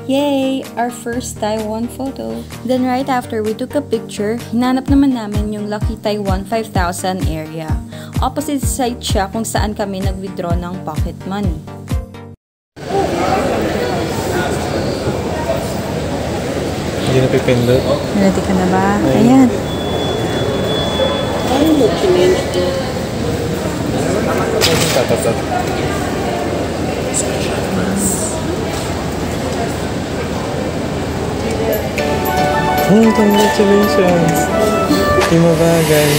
Yay! Our first Taiwan photo. Then right after we took a picture, hinanap naman namin yung Lucky Taiwan 5,000 area. Opposite side siya kung saan kami nag-withdraw ng pocket money. Hindi na pipindot. Ready ka na ba? Ayan. Congratulations! Imabagay.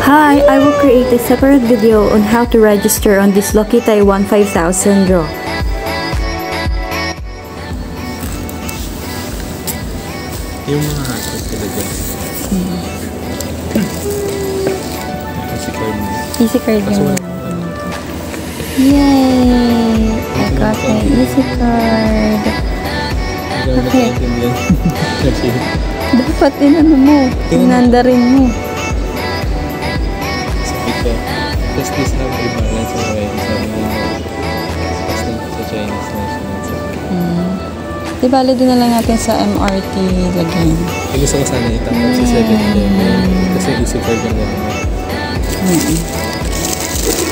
Hi! I will create a separate video on how to register on this Lucky Taiwan 5,000 draw. Yung mga hashtag sila dyan. Easy card mo. Easy card yun. Yay! I got my easy card. Okay. Dapat inano mo. Inanda rin mo. Sabi ko, does this have a balance already? Sabi ko, basta sa Chinese national. Di bale doon na lang natin sa MRT lagyan. Gusto ko sana itapos sa 7-Eleven kasi easy card yung gano'n.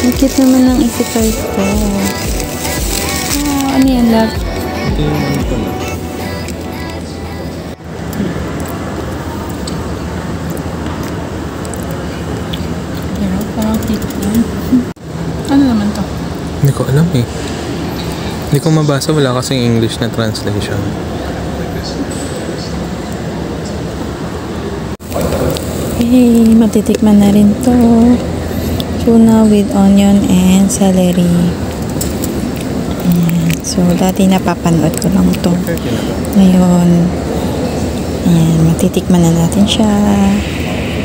Ang cute naman ng easy card ko. Oh, ano yan, love? Ito yung ano ko na. Pero parang cute yan. Ano naman to? Hindi ko alam eh. Hindi ko mabasa, wala kasing English na translation. Hey, matitikman na rin to. Tuna with onion and celery. Ayan. So, dati napapanood ko lang to. Ngayon, ayan, matitikman na natin siya.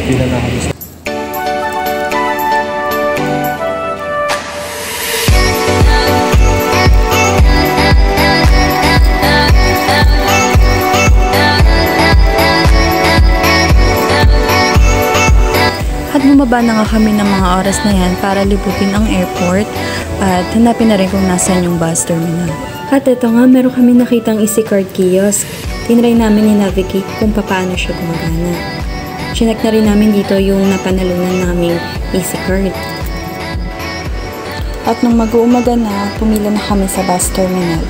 Pila na ako. At bumaba na nga kami ng mga oras na yan para libutin ang airport at hanapin na rin kung nasan yung bus terminal. At ito nga, meron kami nakitang easy card kiosk. Tinry namin i-navigate kung paano siya gumagana. Chinek na rin namin dito yung napanalunan naming easy card. At nung mag-uumaga na, pumila na kami sa bus terminal.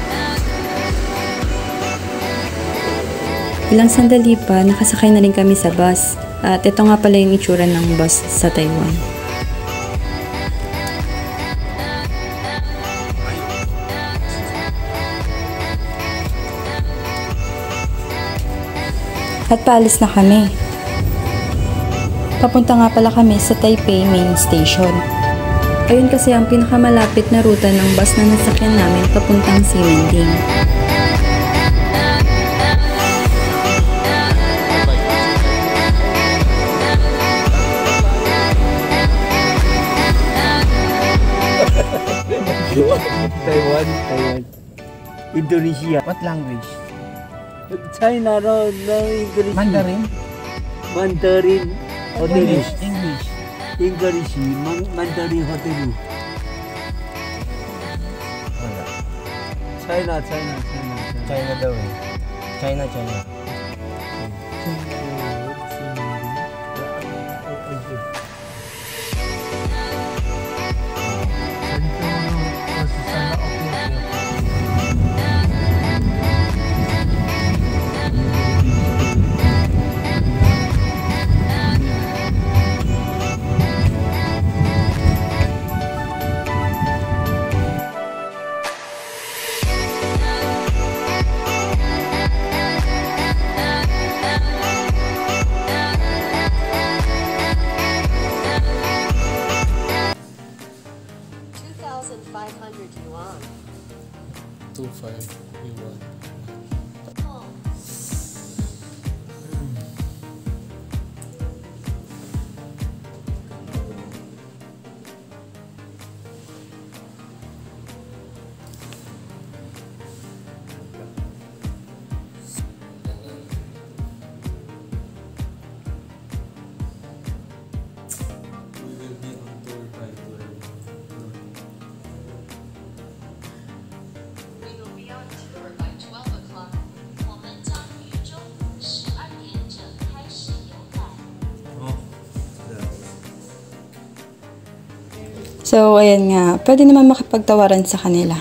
Ilang sandali pa, nakasakay na rin kami sa bus. At ito nga pala yung itsura ng bus sa Taiwan. At paalis na kami. Papunta nga pala kami sa Taipei Main Station. Ayun kasi ang pinakamalapit na ruta ng bus na nasakyan namin papuntang Ximending. Taiwan. Indonesia. What language? China, no English. Mandarin. English. Mandarin hotel. China daw. China. yuan. 2,500 yuan. We will be on tour by 12 So, ayan nga. Pwede naman makipagtawaran sa kanila.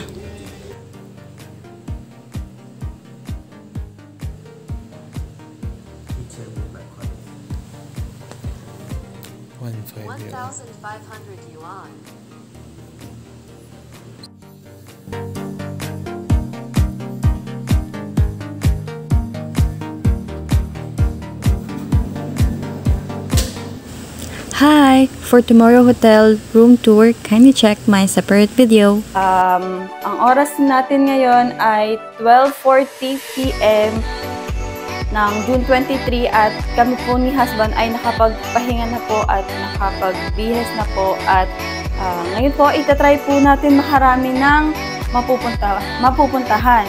yuan. Hi! For tomorrow hotel room tour, kindly check my separate video. Ang oras natin ngayon ay 12:40 p.m. ng June 23 at kami po ni husband ay nakapagpahinga na po at nakapagbihes na po at ngayon po itatry po natin makarami ng mapupuntahan.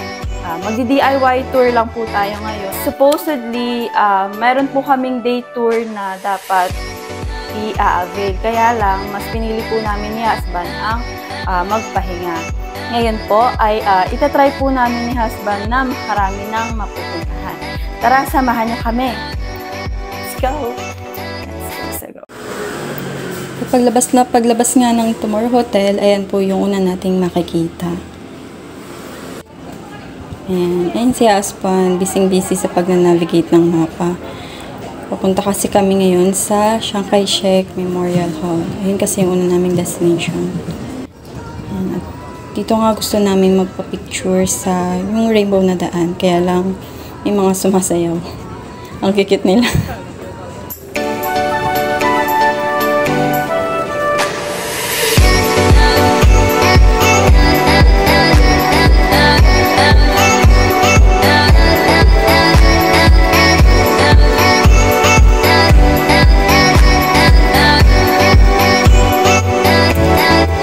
Magdi-DIY tour lang po tayo ngayon. Supposedly, meron po kaming day tour na dapat i-avail. Kaya lang, mas pinili po namin ni husband ang magpahinga. Ngayon po ay itatry po namin ni husband na makarami ng mapupuntahan. Tara, samahan niyo kami. Let's go! Let's go. Paglabas nga ng Tomorrow Hotel, ayan po yung una nating makikita. Ayan si husband, busy sa pag-navigate ng mapa. Papunta kasi kami ngayon sa Chiang Kai-shek Memorial Hall. Ayun kasi yung una naming destination. At dito nga gusto namin magpa-picture sa yung rainbow na daan. Kaya lang may mga sumasayaw. Ang kikit nila.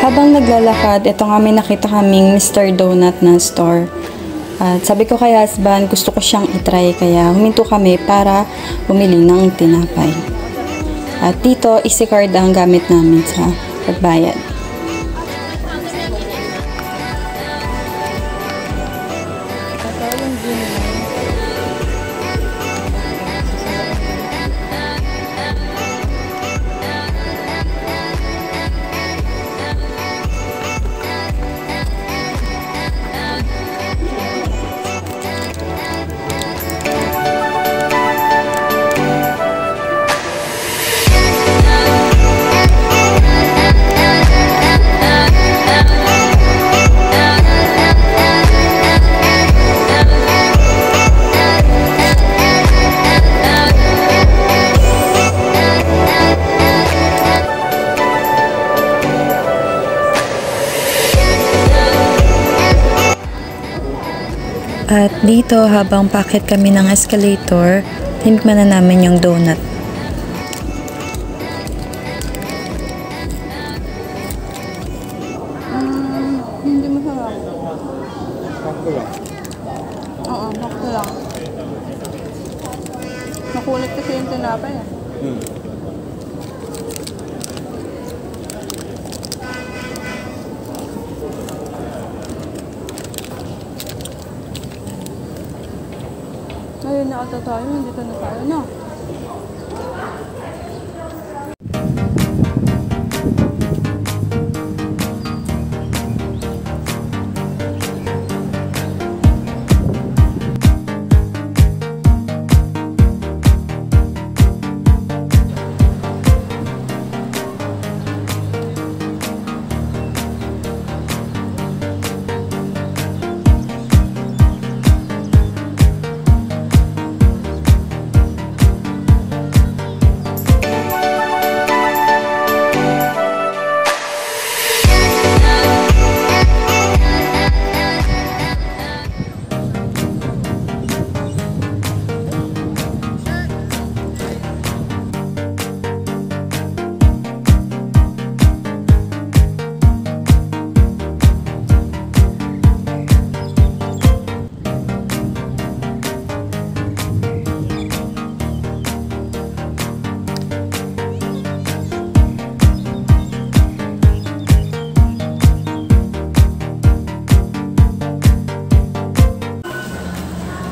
Habang naglalakad, ito nga may nakita kaming Mr. Donut na store. At sabi ko kay husband, gusto ko siyang itry kaya huminto kami para bumili ng tinapay. At dito, EasyCard ang gamit namin sa pagbayad. At dito, habang paakit kami ng escalator, tinikman na namin yung donut. Hindi masarap. Sakto lang. Oo, sakto lang. Makulit kasi yung tinapay. Ayun na ata tayo, nandito na tayo na.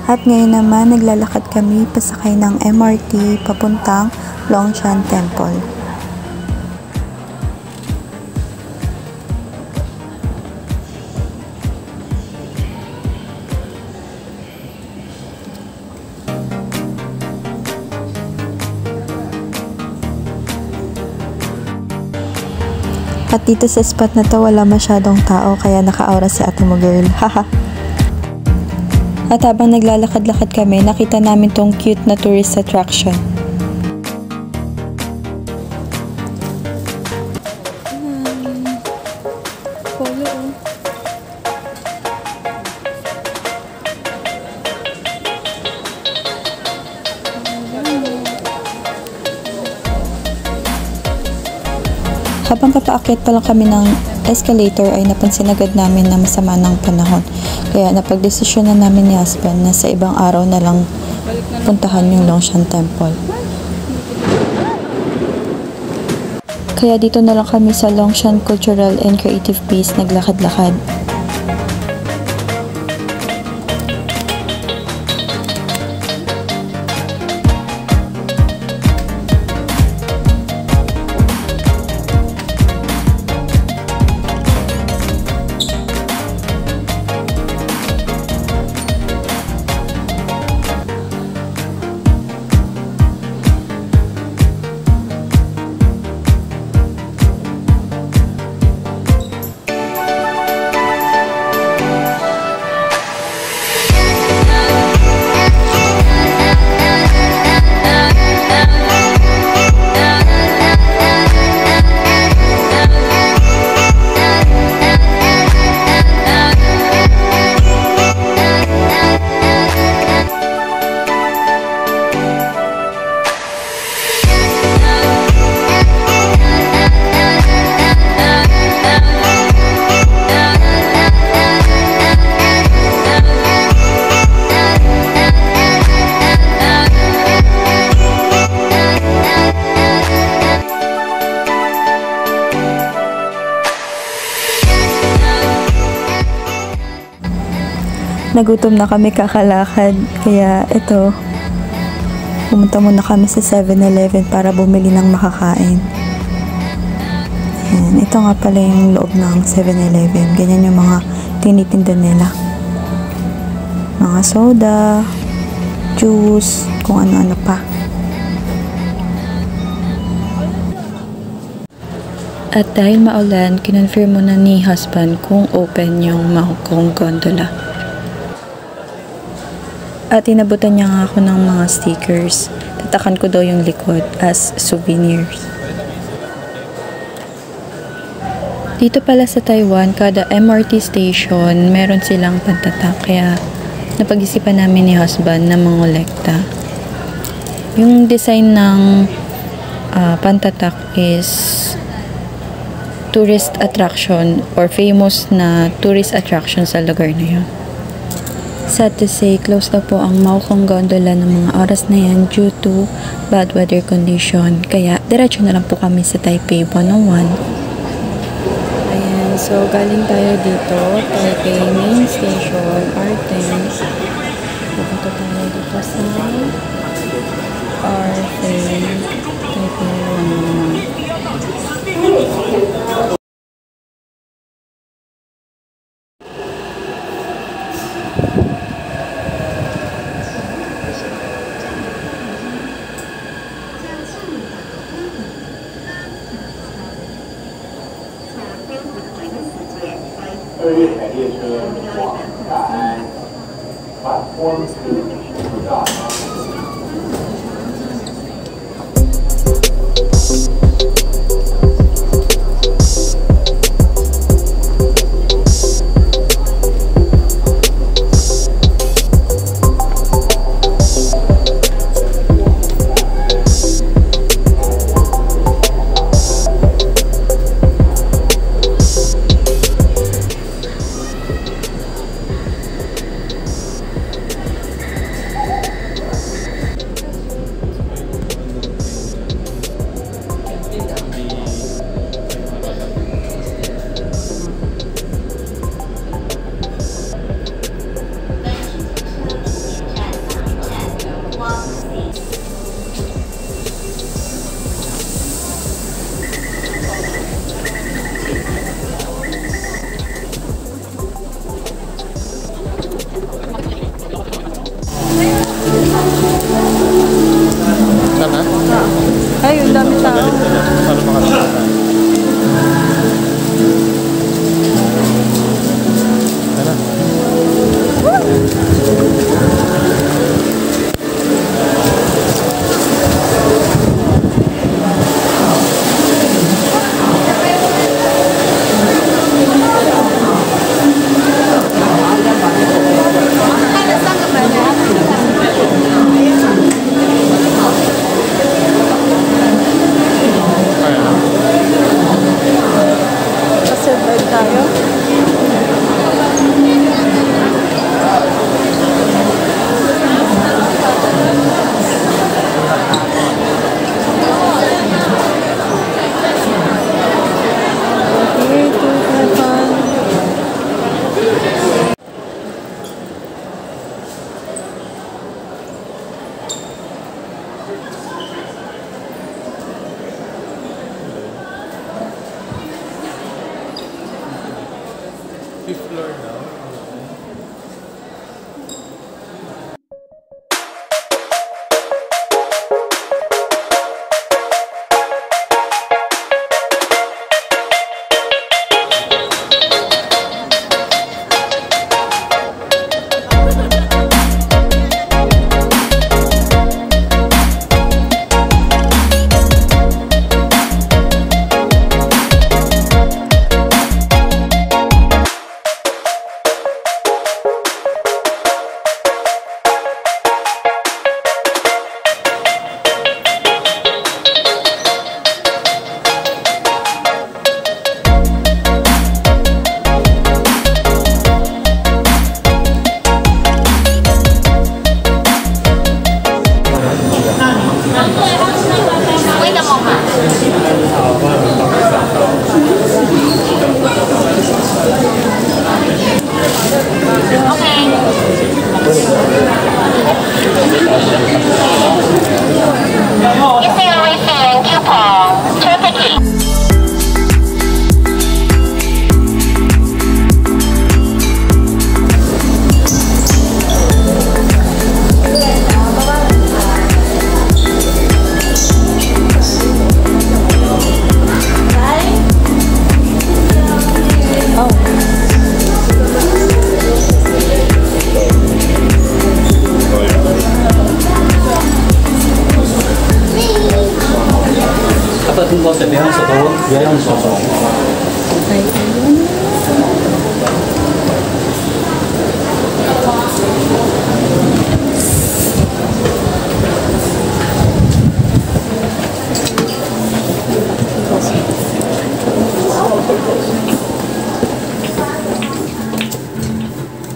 At ngayon naman, naglalakad kami pasakay ng MRT papuntang Longshan Temple. At dito sa spot na to wala masyadong tao kaya naka-aura si ate mo girl. Haha. At habang naglalakad-lakad kami, nakita namin tong cute na tourist attraction. Habang papaakyat pa lang kami ng escalator ay napansin agad namin na masama ng panahon. Kaya napagdesisyon na namin ni husband na sa ibang araw na lang puntahan yung Longshan Temple. Kaya dito na lang kami sa Longshan Cultural and Creative Base naglakad-lakad. Nagutom na kami kakalakad, kaya ito, pumunta muna kami sa 7-Eleven para bumili ng makakain. Ayan, ito nga pala yung loob ng 7-Eleven. Ganyan yung mga tinitinda nila. Mga soda, juice, kung ano-ano pa. At dahil maulan, kinonfirm mo na ni husband kung open yung Mahokong Gondola. At inabutan niya nga ako ng mga stickers. Tatakan ko daw yung likod as souvenirs. Dito pala sa Taiwan, kada MRT station, meron silang pantatak. Kaya napag-isipan namin ni husband na mangolekta. Yung design ng pantatak is tourist attraction or famous na tourist attraction sa lugar na yun. Sad to say, close na po ang Mahokong Gondola ng mga oras na yan due to bad weather condition. Kaya, diretso na lang po kami sa Taipei 101. Ayan, so galing tayo dito, Taipei Main Station, R10. Pupunta tayo dito sa R10, Taipei 101. Ay, ang dami tao. Para makakita. Ay, ayun.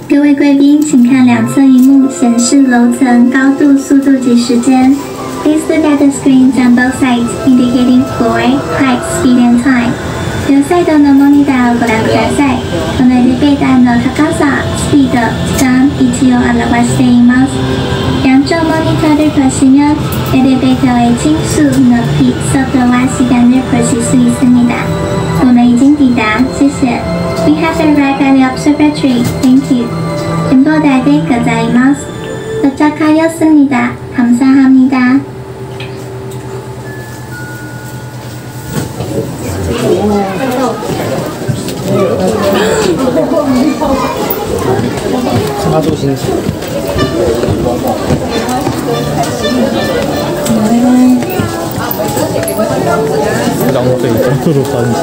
各位贵宾，请看两侧荧幕显示楼层、高度、速度及时间。Please look at the screens on both sides indicating floor, height, speed, and time. 両サイドのモニターをご覧ください。このエレベーターの高さ、スピード、時間、位置を表しています。两种 monitor 보시면 엘리베이터의 층수, 높이, 속도와 시간을 보실 수 있습니다. 오늘 已经抵达，谢谢。We have arrived at the observatory. Thank you. 인보다대 고자이마스. 도착하였습니다. 감사합니다. 나무도 이 정도로 가는지.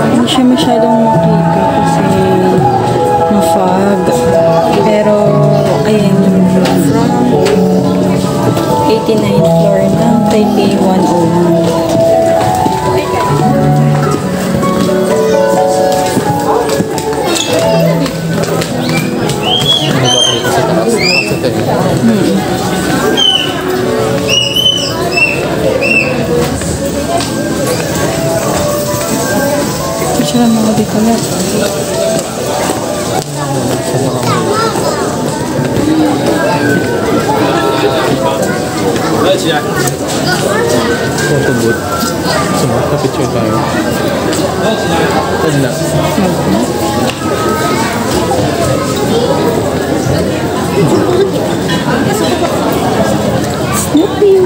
Hindi siya masyadong makita kasi ma-fog. Pero, ayan yung view from 89th floor ng Taipei 101. Siya lang mga dito na. Photo booth. Picture tayo. Huwag na. Snoopy.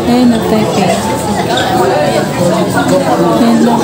Ayun, nag-Taipei. Ayun lang.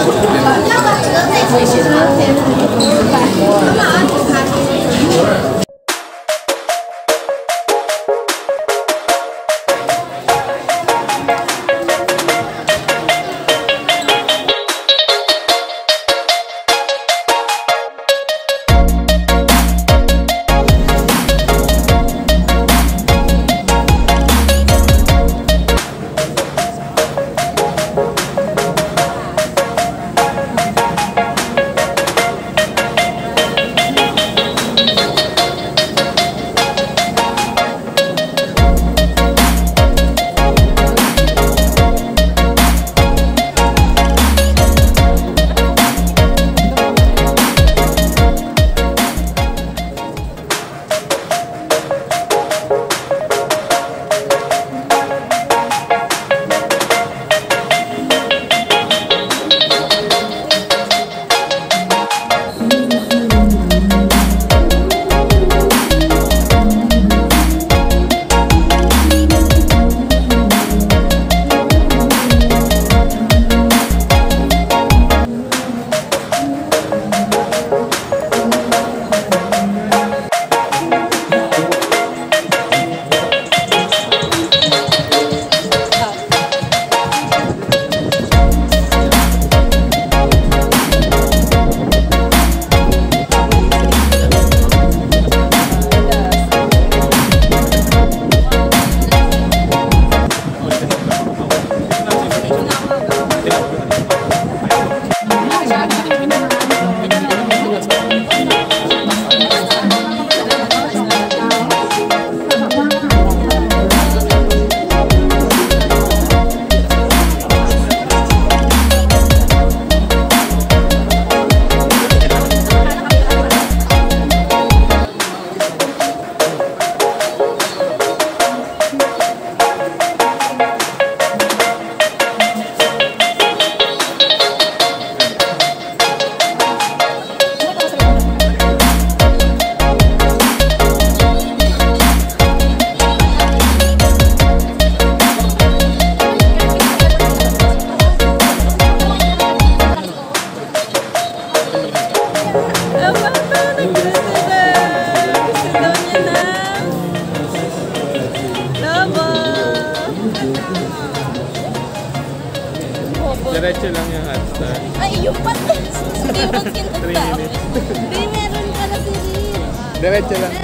Diretso lang yung hot star. Ay, yung pati. Hindi mo 3 kinagtao. minutes. Hindi, meron pala si Riz. Diretso lang.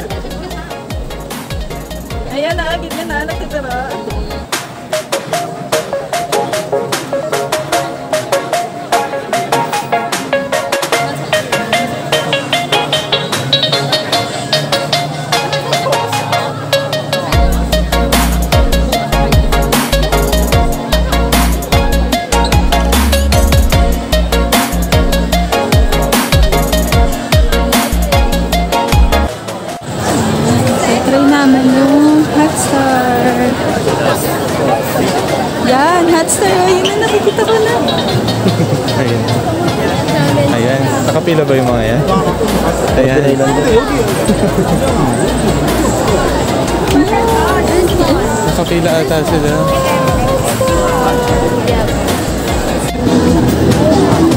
Ayan na, ganyan na. Nakitira. Try naman yung hot star. Yan, hot star. Ayun na, nakikita ko na. Ayan. Ayan. Nakapila ba yung mga yan? Ayan. Nakapila ata sila.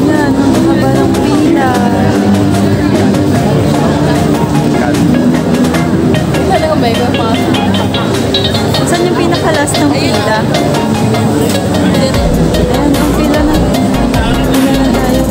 Yan, ang haba ng pila. Talagang ba yung mga? Saan yung pinaka-last ng pila? Ayan, ang pila na. Pila na tayo.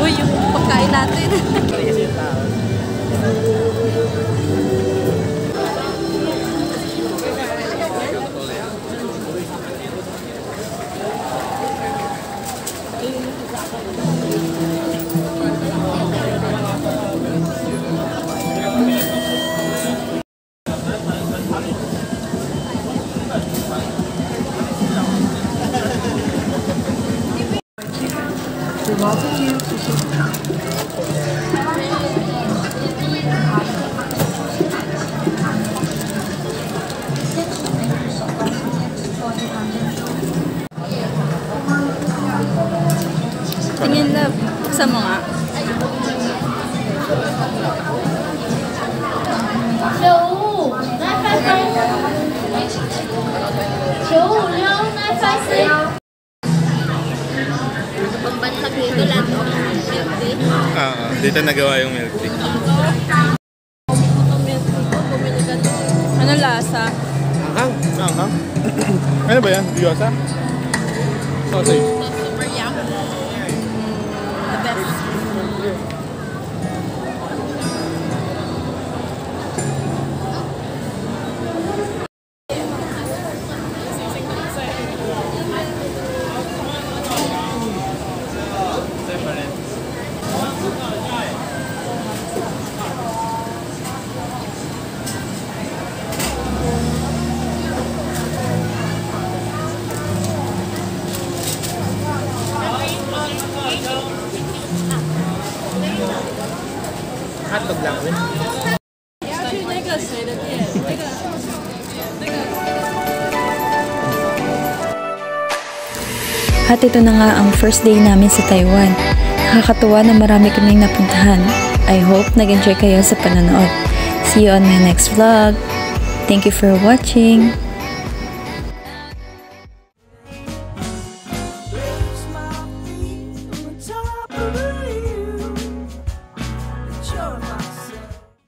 Uy, yung pagkain natin. Tingin love. Buksan mo nga. 9556 Pagbansag dito lang o Dito nagawa yung milk tea. Ano lasa? Anghang. Ano ba yan? Diyosa? Sausage. super yum. The best. At ito na nga ang first day namin sa Taiwan. Nakakatuwa na marami kaming napuntahan. I hope nag-enjoy kayo sa panonood. See you on my next vlog. Thank you for watching.